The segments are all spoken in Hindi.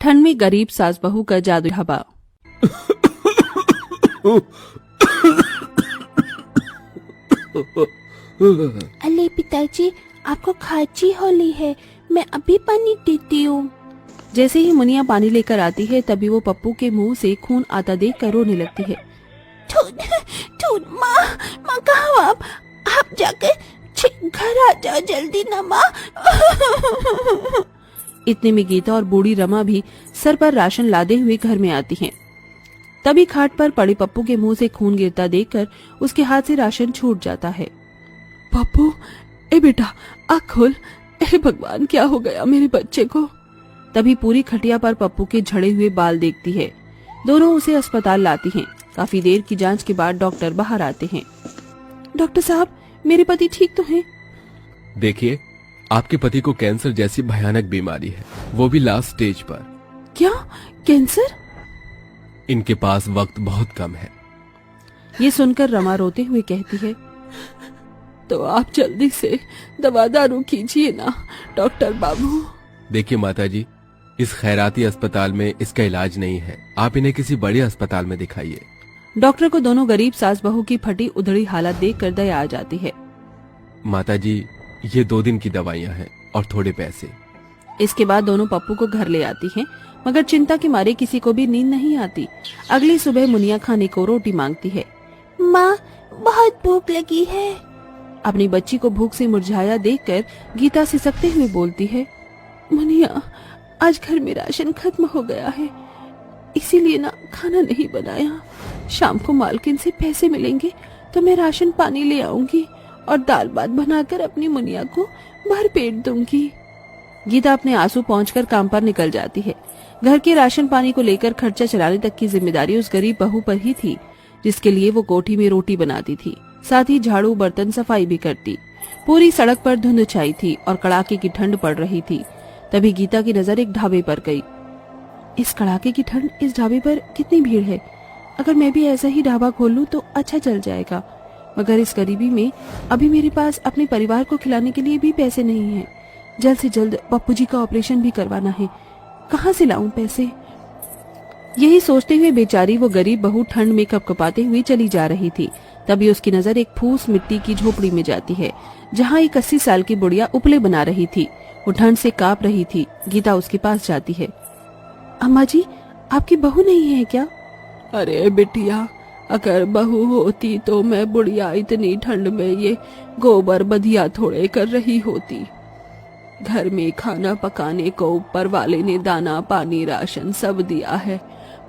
ठंड में गरीब सास बहू का जादू ढाबा। अले पिताजी, आपको खांसी होली है, मैं अभी पानी देती हूँ। जैसे ही मुनिया पानी लेकर आती है तभी वो पप्पू के मुंह से खून आता देख कर रोने लगती है। माँ कहाँ हो आप जाकर घर आ जाओ जल्दी ना माँ। इतने में गीता और बूढ़ी रमा भी सर पर राशन लादे हुए घर में आती हैं। तभी खाट पर पड़े पप्पू के मुंह से खून गिरता देखकर उसके हाथ से राशन छूट जाता है। पप्पू, ए बेटा आँख खोल, ए भगवान क्या हो गया मेरे बच्चे को। तभी पूरी खटिया पर पप्पू के झड़े हुए बाल देखती है। दोनों उसे अस्पताल लाती हैं। काफी देर की जांच के बाद डॉक्टर बाहर आते हैं। डॉक्टर साहब, मेरे पति ठीक तो हैं? देखिए, आपके पति को कैंसर जैसी भयानक बीमारी है, वो भी लास्ट स्टेज पर। क्या कैंसर? इनके पास वक्त बहुत कम है। ये सुनकर रमा रोते हुए कहती है, तो आप जल्दी से दवा दारू कीजिए ना डॉक्टर बाबू। देखिए माताजी, इस खैराती अस्पताल में इसका इलाज नहीं है, आप इन्हें किसी बड़े अस्पताल में दिखाइए। डॉक्टर को दोनों गरीब सास बहू की फटी उधड़ी हालत देखकर दया आ जाती है। माताजी, ये 2 दिन की दवाइयाँ हैं और थोड़े पैसे। इसके बाद दोनों पप्पू को घर ले आती हैं, मगर चिंता के मारे किसी को भी नींद नहीं आती। अगली सुबह मुनिया खाने को रोटी मांगती है। माँ, बहुत भूख लगी है। अपनी बच्ची को भूख से मुरझाया देखकर गीता सिसकते हुए बोलती है, मुनिया आज घर में राशन खत्म हो गया है, इसीलिए ना खाना नहीं बनाया। शाम को मालकिन से पैसे मिलेंगे तो मैं राशन पानी ले आऊंगी और दाल भात बनाकर अपनी मुनिया को भर पेट दूंगी। गीता अपने आंसू पहुंचकर काम पर निकल जाती है। घर के राशन पानी को लेकर खर्चा चलाने तक की जिम्मेदारी उस गरीब बहू पर ही थी, जिसके लिए वो कोठी में रोटी बनाती थी, साथ ही झाड़ू बर्तन सफाई भी करती। पूरी सड़क पर धुंध छाई थी और कड़ाके की ठंड पड़ रही थी। तभी गीता की नजर एक ढाबे पर गई। इस कड़ाके की ठंड, इस ढाबे पर कितनी भीड़ है। अगर मैं भी ऐसा ही ढाबा खोल लूं तो अच्छा चल जाएगा, मगर इस गरीबी में अभी मेरे पास अपने परिवार को खिलाने के लिए भी पैसे नहीं हैं। जल्द से जल्द पप्पू जी का ऑपरेशन भी करवाना है, कहाँ से लाऊं पैसे। यही सोचते हुए बेचारी वो गरीब बहू ठंड में कपकपाते हुए चली जा रही थी। तभी उसकी नजर एक फूस मिट्टी की झोपड़ी में जाती है, जहाँ एक 80 साल की बुढ़िया उपले बना रही थी। वो ठंड से कांप रही थी। गीता उसके पास जाती है। अम्मा जी, आपकी बहू नहीं है क्या? अरे बिटिया, अगर बहू होती तो मैं बुढ़िया इतनी ठंड में ये गोबर बधिया थोड़े कर रही होती। घर में खाना पकाने को ऊपर वाले ने दाना पानी राशन सब दिया है,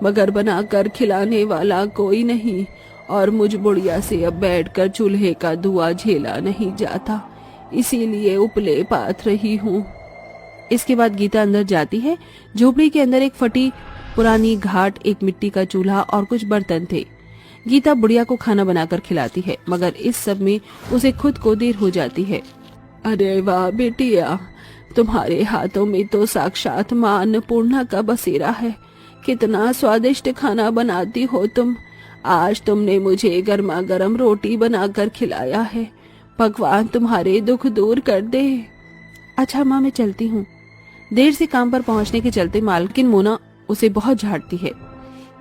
मगर बनाकर खिलाने वाला कोई नहीं, और मुझ बुढ़िया से अब बैठकर चूल्हे का धुआं झेला नहीं जाता, इसीलिए उपले पात रही हूँ। इसके बाद गीता अंदर जाती है। झोपड़ी के अंदर एक फटी पुरानी घाट, एक मिट्टी का चूल्हा और कुछ बर्तन थे। गीता बुढ़िया को खाना बनाकर खिलाती है, मगर इस सब में उसे खुद को देर हो जाती है। अरे वाह बेटिया, तुम्हारे हाथों में तो साक्षात मां अन्नपूर्णा का बसेरा है। कितना स्वादिष्ट खाना बनाती हो तुम। आज तुमने मुझे गर्मा गर्म रोटी बनाकर खिलाया है। भगवान तुम्हारे दुख दूर कर दे। अच्छा माँ, मैं चलती हूँ। देर से काम पर पहुँचने के चलते मालकिन मोना उसे बहुत झाड़ती है।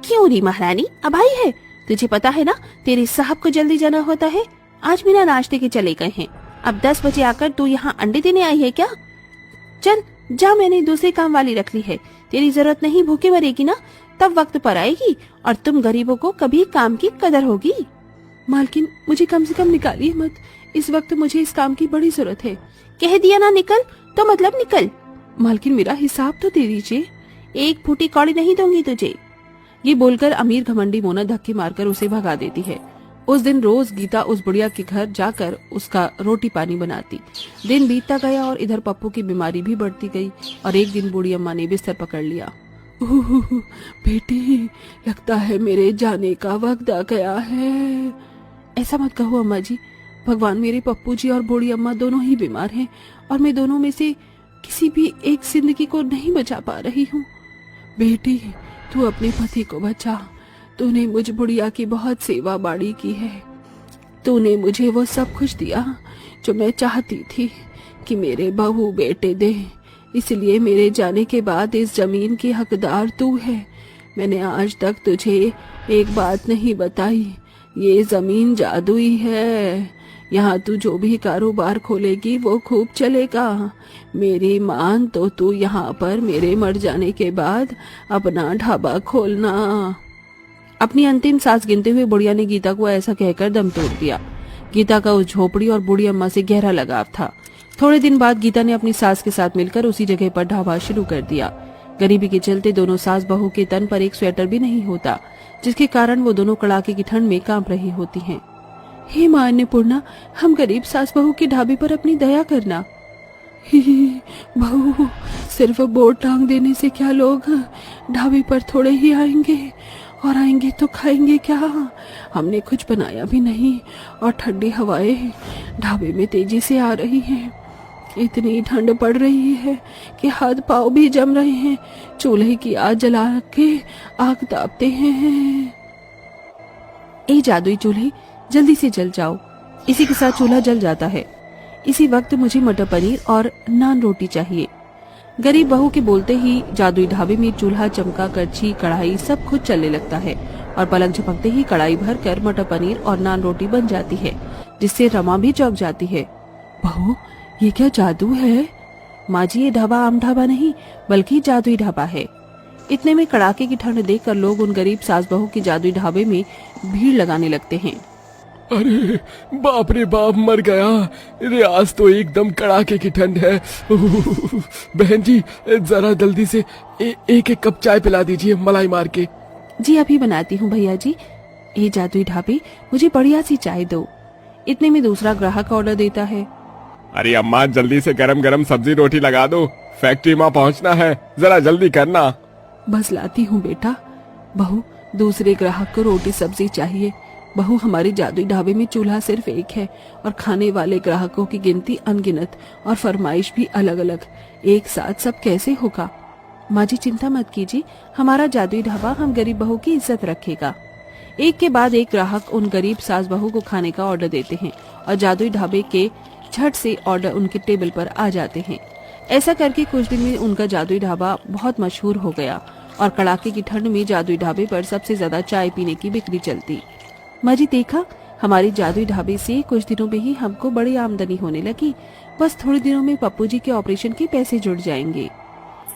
क्यों री महारानी, अब आई है? तुझे पता है ना तेरे साहब को जल्दी जाना होता है। आज बिना नाश्ते के चले गए हैं। अब 10 बजे आकर तू यहाँ अंडे देने आई है क्या? चल जा, मैंने दूसरी काम वाली रख ली है। तेरी जरूरत नहीं, भूखे मरेगी ना, तब वक्त पर आएगी और तुम गरीबों को कभी काम की कदर होगी। मालकिन, मुझे कम से कम निकालिए मत, इस वक्त मुझे इस काम की बड़ी जरूरत है। कह दिया ना निकल, तो मतलब निकल। मालकिन, मेरा हिसाब तो दे दीजिए। एक फूटी कौड़ी नहीं दूंगी तुझे। ये बोलकर अमीर घमंडी मोना धक्के मारकर उसे भगा देती है। उस दिन रोज गीता उस बुढ़िया के घर जाकर उसका रोटी पानी बनाती। दिन बीतता गया और इधर पप्पू की बीमारी भी बढ़ती गई और एक दिन बूढ़ी अम्मा ने बिस्तर पकड़ लिया। बेटी, लगता है मेरे जाने का वक्त आ गया है। ऐसा मत कहो अम्मा जी, भगवान मेरे पप्पू जी और बूढ़ी अम्मा दोनों ही बीमार हैं और मैं दोनों में से किसी भी एक जिंदगी को नहीं बचा पा रही हूँ। बेटी, तू अपने पति को बचा। तूने मुझ बुढ़िया की बहुत सेवा बाड़ी की है। तूने मुझे वो सब कुछ दिया जो मैं चाहती थी कि मेरे बहू बेटे दे। इसलिए मेरे जाने के बाद इस जमीन की हकदार तू है। मैंने आज तक तुझे एक बात नहीं बताई, ये जमीन जादुई है। यहाँ तू जो भी कारोबार खोलेगी वो खूब चलेगा। मेरी मान तो तू यहाँ पर मेरे मर जाने के बाद अपना ढाबा खोलना। अपनी अंतिम सांस गिनते हुए बुढ़िया ने गीता को ऐसा कहकर दम तोड़ दिया। गीता का उस झोपड़ी और बूढ़ी अम्मा से गहरा लगाव था। थोड़े दिन बाद गीता ने अपनी सास के साथ मिलकर उसी जगह पर ढाबा शुरू कर दिया। गरीबी के चलते दोनों सास बहू के तन पर एक स्वेटर भी नहीं होता, जिसके कारण वो दोनों कड़ाके की ठंड में कांप रही होती हैं। हे मां अन्नपूर्णा, हम गरीब सास बहू के ढाबे पर अपनी दया करना। ही बहू, सिर्फ बोर्ड टांग देने से क्या लोग ढाबे पर थोड़े ही आएंगे, और आएंगे तो खाएंगे क्या? हमने कुछ बनाया भी नहीं और ठंडी हवाएं ढाबे में तेजी से आ रही हैं। इतनी ठंड पड़ रही है कि हाथ पांव भी जम रहे हैं। चूल्हे की आग जला के आग तापते हैं। ए जादुई चूल्हे, जल्दी से जल जाओ। इसी के साथ चूल्हा जल जाता है। इसी वक्त मुझे मटर पनीर और नान रोटी चाहिए। गरीब बहू के बोलते ही जादुई ढाबे में चूल्हा, चमका, करछी, कढ़ाई सब खुद चलने लगता है और पलक झपकते ही कढ़ाई भर कर मटर पनीर और नान रोटी बन जाती है, जिससे रमा भी चौंक जाती है। बहू, ये क्या जादू है? माँ जी, ये ढाबा आम ढाबा नहीं बल्कि जादुई ढाबा है। इतने में कड़ाके की ठंड देखकर लोग उन गरीब सास बहू के जादुई ढाबे में भीड़ लगाने लगते हैं। अरे बाप रे बाप, मर गया। अरे आज तो एकदम कड़ाके की ठंड है। बहन जी, जरा जल्दी से एक एक कप चाय पिला दीजिए, मलाई मार के। जी अभी बनाती हूँ भैया जी। ये जादुई ढाबे, मुझे बढ़िया सी चाय दो। इतने में दूसरा ग्राहक ऑर्डर देता है। अरे अम्मा, जल्दी से गरम गरम सब्जी रोटी लगा दो, फैक्ट्री में पहुंचना है, जरा जल्दी करना। बस लाती हूँ बेटा। बहू, दूसरे ग्राहक को रोटी सब्जी चाहिए। बहू, हमारे जादुई ढाबे में चूल्हा सिर्फ एक है और खाने वाले ग्राहकों की गिनती अनगिनत और फरमाइश भी अलग अलग। एक साथ सब कैसे होगा? माँ जी चिंता मत कीजिए, हमारा जादुई ढाबा हम गरीब बहू की इज्जत रखेगा। एक के बाद एक ग्राहक उन गरीब सास बहू को खाने का ऑर्डर देते हैं और जादुई ढाबे के झट से ऑर्डर उनके टेबल पर आ जाते हैं। ऐसा करके कुछ दिन में उनका जादुई ढाबा बहुत मशहूर हो गया और कड़ाके की ठंड में जादुई ढाबे पर सबसे ज्यादा चाय पीने की बिक्री चलती। माँ जी देखा, हमारी जादुई ढाबे से कुछ दिनों में ही हमको बड़ी आमदनी होने लगी। बस थोड़े दिनों में पप्पू जी के ऑपरेशन के पैसे जुड़ जाएंगे।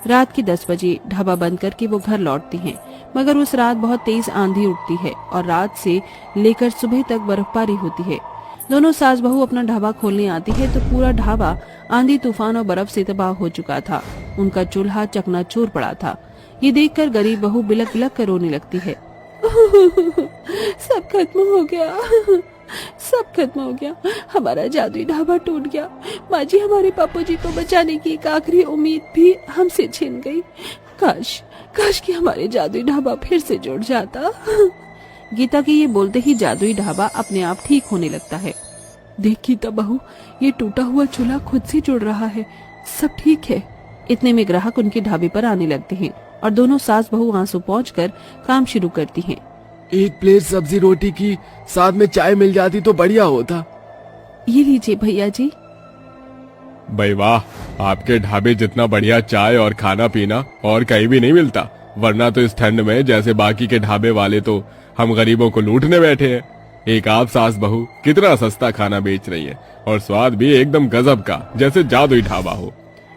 रात के 10 बजे ढाबा बंद करके वो घर लौटती हैं, मगर उस रात बहुत तेज आंधी उठती है और रात से लेकर सुबह तक बर्फबारी होती है। दोनों सास बहू अपना ढाबा खोलने आती है तो पूरा ढाबा आंधी, तूफान और बर्फ से तबाह हो चुका था। उनका चूल्हा चकनाचूर पड़ा था। ये देखकर गरीब बहू बिलक बिलक कर रोने लगती है। सब खत्म हो गया, सब खत्म हो गया। हमारा जादुई ढाबा टूट गया। माँ जी, हमारे पापा जी को बचाने की एक आखिरी उम्मीद भी हमसे छिन गई। काश कि हमारे जादुई ढाबा फिर से जुड़ जाता। गीता के ये बोलते ही जादुई ढाबा अपने आप ठीक होने लगता है। देख गीता बहू, ये टूटा हुआ चूल्हा खुद से जुड़ रहा है, सब ठीक है। इतने में ग्राहक उनके ढाबे पर आने लगते हैं और दोनों सास बहू आंसू पहुंचकर काम शुरू करती हैं। एक प्लेट सब्जी रोटी की साथ में चाय मिल जाती तो बढ़िया होता। ये लीजिए भैया जी। भाई वाह, आपके ढाबे जितना बढ़िया चाय और खाना पीना और कहीं भी नहीं मिलता। वरना तो इस ठंड में जैसे बाकी के ढाबे वाले तो हम गरीबों को लूटने बैठे हैं। एक आप सास बहू कितना सस्ता खाना बेच रही है और स्वाद भी एकदम गजब का, जैसे जादुई ढाबा हो।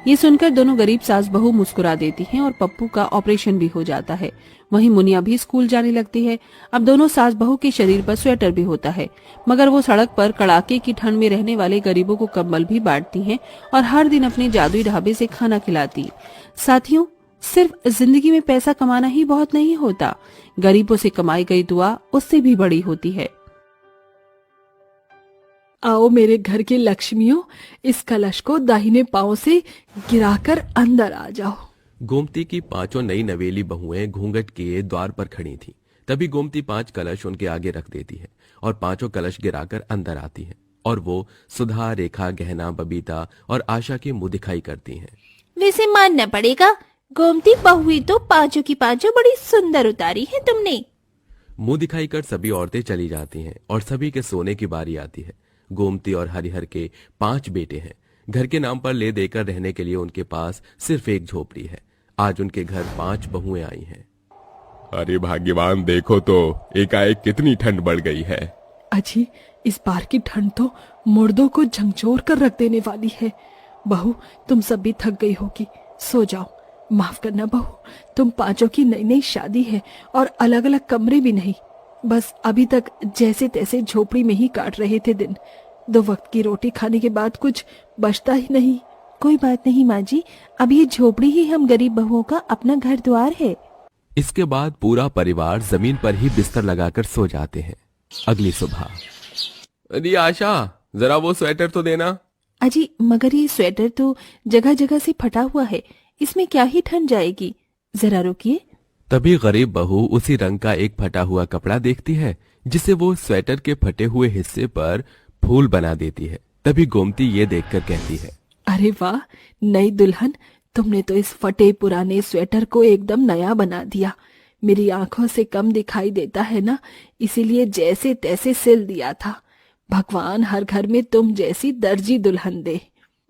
ये सुनकर दोनों गरीब सास बहू मुस्कुरा देती हैं और पप्पू का ऑपरेशन भी हो जाता है। वहीं मुनिया भी स्कूल जाने लगती है। अब दोनों सास बहू के शरीर पर स्वेटर भी होता है, मगर वो सड़क पर कड़ाके की ठंड में रहने वाले गरीबों को कंबल भी बांटती हैं और हर दिन अपने जादुई ढाबे से खाना खिलाती। साथियों, सिर्फ जिंदगी में पैसा कमाना ही बहुत नहीं होता, गरीबों से कमाई गई दुआ उससे भी बड़ी होती है। आओ मेरे घर की लक्ष्मियों, इस कलश को दाहिने पांव से गिराकर अंदर आ जाओ। गोमती की 5 नई नवेली बहुएं घूंघट के द्वार पर खड़ी थीं। तभी गोमती 5 कलश उनके आगे रख देती है और 5 कलश गिराकर अंदर आती है और वो सुधा, रेखा, गहना, बबीता और आशा के मुंह दिखाई करती हैं। वैसे मानना पड़ेगा, गोमती बहुएं तो 5 की 5 बड़ी सुंदर उतारी है तुमने। मुंह दिखाई कर सभी औरतें चली जाती हैं और सभी के सोने की बारी आती है। गोमती और हरिहर के 5 बेटे हैं, घर के नाम पर ले देकर रहने के लिए उनके पास सिर्फ एक झोपड़ी है। आज उनके घर 5 बहुएं आई हैं। अरे भाग्यवान, देखो तो एकाएक कितनी ठंड बढ़ गई है। अजी, इस बार की ठंड तो मुर्दों को झंझोर कर रख देने वाली है। बहू, तुम सब भी थक गई होगी, सो जाओ। माफ करना बहू, तुम 5 की नई नई शादी है और अलग अलग कमरे भी नहीं। बस अभी तक जैसे तैसे झोपड़ी में ही काट रहे थे दिन। 2 वक्त की रोटी खाने के बाद कुछ बचता ही नहीं। कोई बात नहीं माँ जी, अब ये झोपड़ी ही हम गरीब बहुओं का अपना घर द्वार है। इसके बाद पूरा परिवार जमीन पर ही बिस्तर लगाकर सो जाते हैं। अगली सुबह, अरे आशा, जरा वो स्वेटर तो देना। अजी, मगर ये स्वेटर तो जगह जगह से फटा हुआ है, इसमें क्या ही ठंड जाएगी, जरा रुकिए। तभी गरीब बहू उसी रंग का एक फटा हुआ कपड़ा देखती है, जिसे वो स्वेटर के फटे हुए हिस्से पर फूल बना देती है। तभी गोमती ये देखकर कहती है, अरे वाह नई दुल्हन, तुमने तो इस फटे पुराने स्वेटर को एकदम नया बना दिया। मेरी आंखों से कम दिखाई देता है ना, इसीलिए जैसे तैसे सिल दिया था। भगवान हर घर में तुम जैसी दर्जी दुल्हन दे।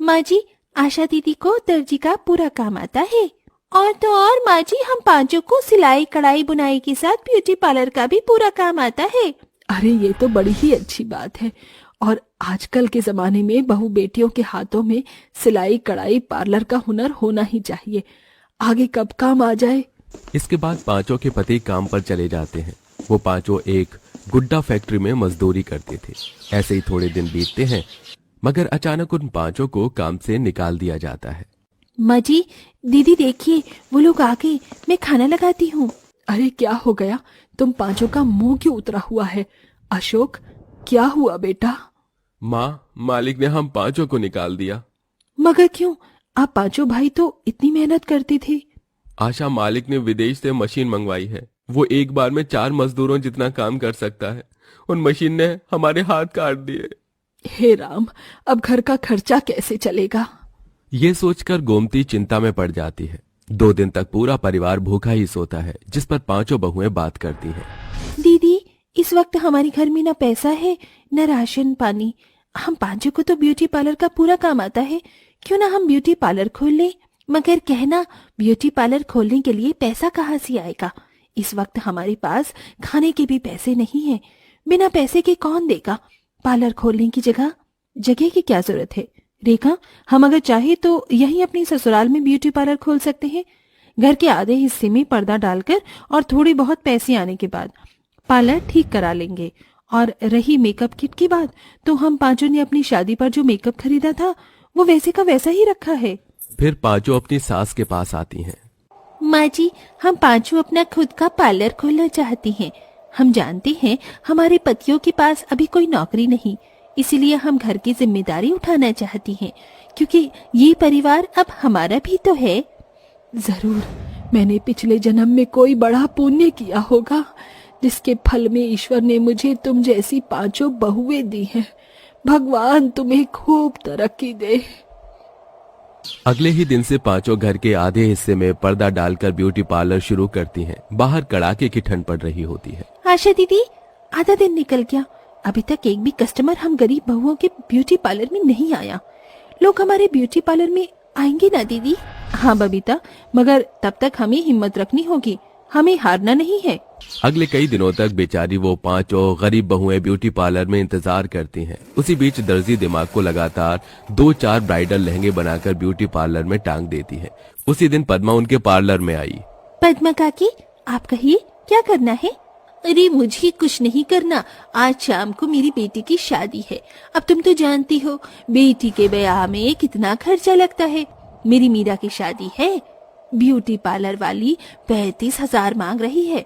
माँ जी, आशा दीदी को दर्जी का पूरा काम आता है। और तो और माँ जी, हम 5 को सिलाई कढ़ाई बुनाई के साथ ब्यूटी पार्लर का भी पूरा काम आता है। अरे ये तो बड़ी ही अच्छी बात है। और आजकल के जमाने में बहू बेटियों के हाथों में सिलाई कढ़ाई पार्लर का हुनर होना ही चाहिए। आगे कब काम आ जाए। इसके बाद 5 के पति काम पर चले जाते हैं। वो 5 एक गुड्डा फैक्ट्री में मजदूरी करते थे। ऐसे ही थोड़े दिन बीतते हैं, मगर अचानक उन 5 को काम से निकाल दिया जाता है। माँ जी, दीदी देखिए, वो लोग आ गए, मैं खाना लगाती हूँ। अरे क्या हो गया, तुम 5 का मुंह क्यों उतरा हुआ है। अशोक, क्या हुआ बेटा। माँ, मालिक ने हम 5 को निकाल दिया। मगर क्यों, आप 5 भाई तो इतनी मेहनत करते थे। आशा, मालिक ने विदेश से मशीन मंगवाई है। वो एक बार में 4 मजदूरों जितना काम कर सकता है। उन मशीन ने हमारे हाथ काट दिए। हे राम, अब घर का खर्चा कैसे चलेगा। ये सोचकर गोमती चिंता में पड़ जाती है। 2 दिन तक पूरा परिवार भूखा ही सोता है, जिस पर 5 बहुएं बात करती हैं। दीदी, इस वक्त हमारे घर में न पैसा है न राशन पानी। हम 5 को तो ब्यूटी पार्लर का पूरा काम आता है, क्यों ना हम ब्यूटी पार्लर खोल लें। मगर कहना, ब्यूटी पार्लर खोलने के लिए पैसा कहाँ से आएगा। इस वक्त हमारे पास खाने के भी पैसे नहीं है। बिना पैसे के कौन देगा। पार्लर खोलने की जगह की क्या जरूरत है। रेखा, हम अगर चाहे तो यहीं अपनी ससुराल में ब्यूटी पार्लर खोल सकते हैं। घर के आधे हिस्से में पर्दा डालकर और थोड़ी बहुत पैसे आने के बाद पार्लर ठीक करा लेंगे। और रही मेकअप किट की बात, तो हम 5 ने अपनी शादी पर जो मेकअप खरीदा था वो वैसे का वैसा ही रखा है। फिर 5 अपनी सास के पास आती हैं। माँ जी, हम 5 अपना खुद का पार्लर खोलना चाहती हैं। हम जानते हैं हमारे पतियों के पास अभी कोई नौकरी नहीं, इसीलिए हम घर की जिम्मेदारी उठाना चाहती हैं, क्योंकि ये परिवार अब हमारा भी तो है। जरूर, मैंने पिछले जन्म में कोई बड़ा पुण्य किया होगा, जिसके फल में ईश्वर ने मुझे तुम जैसी 5 बहुएं दी हैं। भगवान तुम्हें खूब तरक्की दे। अगले ही दिन से 5 घर के आधे हिस्से में पर्दा डालकर ब्यूटी पार्लर शुरू करती हैं। बाहर कड़ाके की ठंड पड़ रही होती है। आशा दीदी, आधा दिन निकल गया, अभी तक एक भी कस्टमर हम गरीब बहुओं के ब्यूटी पार्लर में नहीं आया। लोग हमारे ब्यूटी पार्लर में आएंगे ना दीदी। हाँ बबीता, मगर तब तक हमें हिम्मत रखनी होगी, हमें हारना नहीं है। अगले कई दिनों तक बेचारी वो 5 गरीब बहुएं ब्यूटी पार्लर में इंतजार करती हैं। उसी बीच दर्जी दिमाग को लगातार 2-4 ब्राइडल लहंगे बनाकर ब्यूटी पार्लर में टांग देती है। उसी दिन पद्मा उनके पार्लर में आई। पद्मा काकी, आप कहिए क्या करना है। अरे मुझे कुछ नहीं करना, आज शाम को मेरी बेटी की शादी है। अब तुम तो जानती हो बेटी के ब्याह में कितना खर्चा लगता है। मेरी मीरा की शादी है, ब्यूटी पार्लर वाली 35,000 मांग रही है।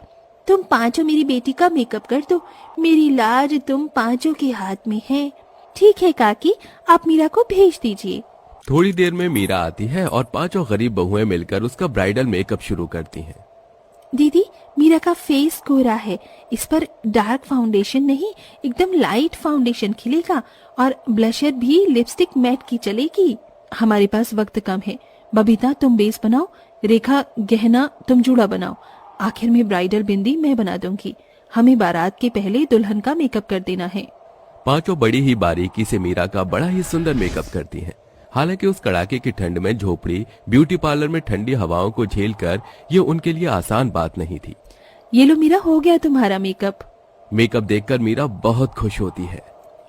तुम 5 मेरी बेटी का मेकअप कर दो, मेरी लाज तुम 5 के हाथ में है। ठीक है काकी, आप मीरा को भेज दीजिए। थोड़ी देर में मीरा आती है और 5 गरीब बहुएं मिलकर उसका ब्राइडल मेकअप शुरू करती हैं। दीदी, मीरा का फेस गोरा है, इस पर डार्क फाउंडेशन नहीं, एकदम लाइट फाउंडेशन खिलेगा और ब्लशर भी लिपस्टिक मैट की चलेगी। हमारे पास वक्त कम है। बबीता, तुम बेस बनाओ, रेखा गहना, तुम जूड़ा बनाओ, आखिर में ब्राइडल बिंदी मैं बना दूंगी। हमें बारात के पहले दुल्हन का मेकअप कर देना है। 5 बड़ी ही बारीकी से मीरा का बड़ा ही सुंदर मेकअप करती हैं। हालांकि उस कड़ाके की ठंड में झोपड़ी ब्यूटी पार्लर में ठंडी हवाओं को झेलकर ये उनके लिए आसान बात नहीं थी। ये लो मीरा, हो गया तुम्हारा मेकअप। मेकअप देखकर मीरा बहुत खुश होती है।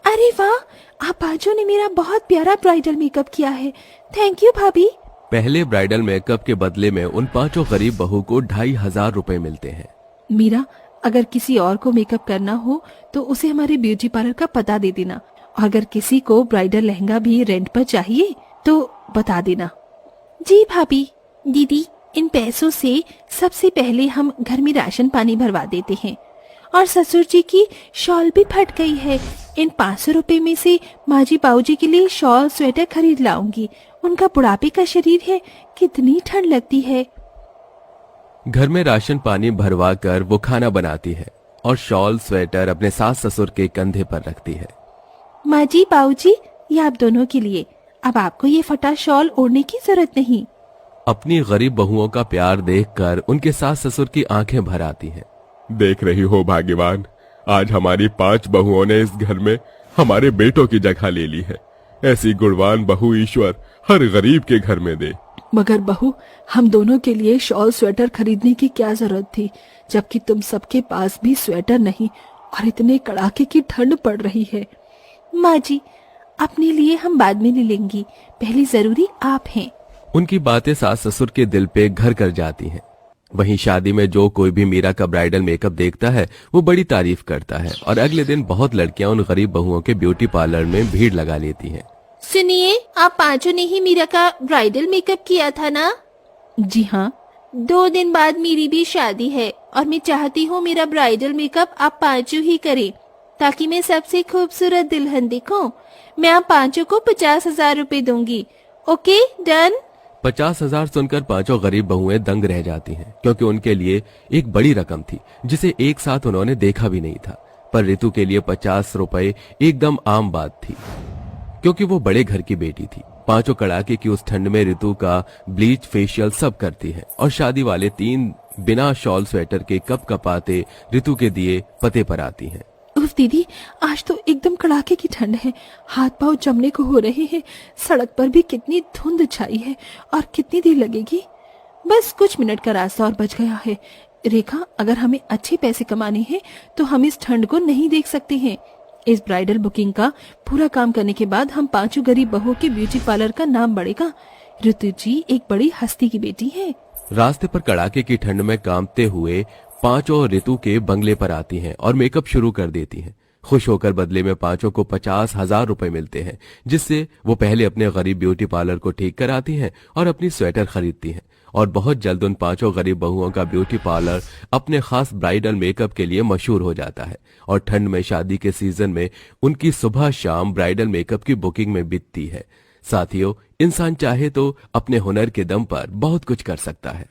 अरे वाह, आप बाजू ने मेरा बहुत प्यारा ब्राइडल मेकअप किया है। थैंक यू भाभी। पहले ब्राइडल मेकअप के बदले में उन 5 गरीब बहू को 2500 रुपए मिलते हैं। मीरा, अगर किसी और को मेकअप करना हो तो उसे हमारे ब्यूटी पार्लर का पता दे देना। और अगर किसी को ब्राइडल लहंगा भी रेंट पर चाहिए तो बता देना। जी भाभी। दीदी, इन पैसों से सबसे पहले हम घर में राशन पानी भरवा देते हैं। और ससुर जी की शॉल भी फट गई है। इन 500 रुपए में से माँ जी बाबू जी के लिए शॉल स्वेटर खरीद लाऊंगी। उनका बुढ़ापे का शरीर है, कितनी ठंड लगती है। घर में राशन पानी भरवा कर वो खाना बनाती है और शॉल स्वेटर अपने सास ससुर के कंधे पर रखती है। माँ जी बाबू जी, ये आप दोनों के लिए। अब आपको ये फटा शॉल ओढ़ने की जरूरत नहीं। अपनी गरीब बहुओं का प्यार देखकर उनके सास ससुर की आंखें भर आती हैं। देख रही हो भाग्यवान, आज हमारी 5 बहुओं ने इस घर में हमारे बेटों की जगह ले ली है। ऐसी गुणवान बहू ईश्वर हर गरीब के घर में दे। मगर बहू, हम दोनों के लिए शॉल स्वेटर खरीदने की क्या जरूरत थी, जबकि तुम सबके पास भी स्वेटर नहीं और इतने कड़ाके की ठंड पड़ रही है। माँ जी, अपने लिए हम बाद में ले लेंगी, पहले जरूरी आप हैं। उनकी बातें सास ससुर के दिल पे घर कर जाती हैं। वहीं शादी में जो कोई भी मीरा का ब्राइडल मेकअप देखता है वो बड़ी तारीफ करता है और अगले दिन बहुत लड़कियां उन गरीब बहुओं के ब्यूटी पार्लर में भीड़ लगा लेती हैं। सुनिए, आप 5 ने ही मीरा का ब्राइडल मेकअप किया था ना? जी हाँ। 2 दिन बाद मेरी भी शादी है और मैं चाहती हूँ मेरा ब्राइडल मेकअप आप 5 ही करें, ताकि मैं सबसे खूबसूरत दुल्हन दिखूं। मैं आप 5 को 50,000 रुपए दूंगी। Okay, done. 50,000 सुनकर 5 गरीब बहुएं दंग रह जाती हैं, क्योंकि उनके लिए एक बड़ी रकम थी जिसे एक साथ उन्होंने देखा भी नहीं था। पर रितु के लिए 50 रुपए एकदम आम बात थी, क्योंकि वो बड़े घर की बेटी थी। 5 कड़ाके की उस ठंड में रितु का ब्लीच फेशियल सब करती है और शादी वाले 3 बिना शॉल स्वेटर के कप कपाते रितु के दिए पते पर आती हैं। उफ दीदी, आज तो एकदम कड़ाके की ठंड है, हाथ पांव जमने को हो रहे हैं। सड़क पर भी कितनी धुंध छाई है और कितनी देर लगेगी। बस कुछ मिनट का रास्ता और बच गया है। रेखा, अगर हमें अच्छे पैसे कमाने हैं तो हम इस ठंड को नहीं देख सकते हैं। इस ब्राइडल बुकिंग का पूरा काम करने के बाद हम 5 गरीब बहुओं के ब्यूटी पार्लर का नाम बढ़ेगा। ऋतु जी एक बड़ी हस्ती की बेटी है। रास्ते पर कड़ाके की ठंड में कांपते हुए 5 ऋतु के बंगले पर आती हैं और मेकअप शुरू कर देती हैं। खुश होकर बदले में 5 को 50,000 रुपए मिलते हैं, जिससे वो पहले अपने गरीब ब्यूटी पार्लर को ठीक कराती हैं और अपनी स्वेटर खरीदती हैं। और बहुत जल्द उन 5 गरीब बहुओं का ब्यूटी पार्लर अपने खास ब्राइडल मेकअप के लिए मशहूर हो जाता है और ठंड में शादी के सीजन में उनकी सुबह शाम ब्राइडल मेकअप की बुकिंग में बीतती है। साथियों, इंसान चाहे तो अपने हुनर के दम पर बहुत कुछ कर सकता है।